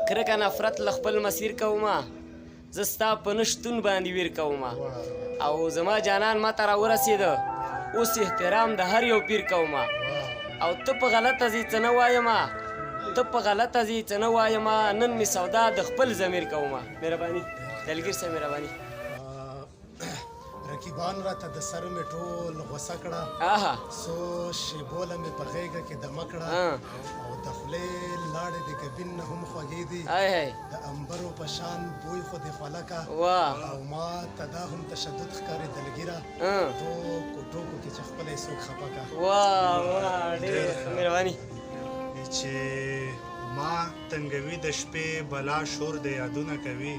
کرکه نفرت له خپل مسیر کومه زه ستا په نه شتون باندې ویر کومه او زما جانان ما ته راورسېده اوس احترام د هر یو پیر کومه او ته په غلطه ځې څه نه وایمه ته په غلطه ځې څه نه وایمه نن مې سودا د خپل ضمیر کومه مهرباني دلګیر صاحب مهرباني رقیبان راته د سر مې ټول غوسه کړه څو شیبوله مې په غېږه کې دمه کړه او د خولې لاړې د ګبین نه هم خوږې دي د انبرو په شان بوی خو دې خولکه او ما ته دا هم تشدد ښکاري دلګیره ټوکو ټوکو کې چې خپله یې څوک خفه کړه ډېر مهرباني چې ما تنګوي د شپې بلا شور د یادونه کوي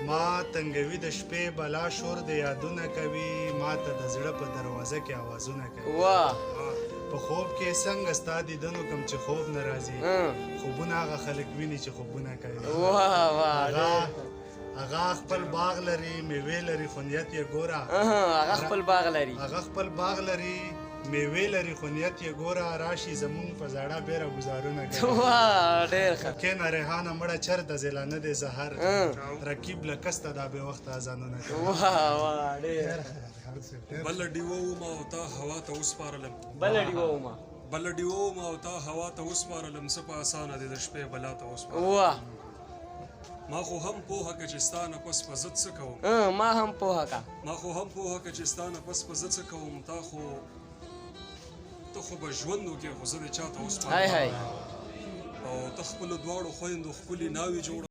ما تنګوي د شپې بلا شور د یادونه کوي ما ته د زړه په دروازه کې آوازونه کوي په خوب کې څنګه ستا دیدنو کوم چې خوب نه راځي خوبونه هغه خلک ویني چې خوبونه کوي هغه خپل باغ لري میوې لري خو نیت یې ګوره هغه خپل باغ لري میوې لري خو نیت یې ګوره راشي زمونږ په زاړه بیره ګزارونه کوي کینه ریحانه مړه چرته ځلانه دی زهر رقیب له کسته دا بې وخته اذانونه کوي بله ډیوه ومه او تا هوا ته وسپارلم څه په اسانه دی د شپې بلا ته وسپارلم ما خو هم پوهه که چې ستا نه پس په زه څه کوم ما هم پوهه که چې ستا نه پس په زه څه کوم ته خو به ژوند وکړې خو زه د چا ته وسپارم او ته خپلو دواړو خویندو ښکلې ناوې جوړه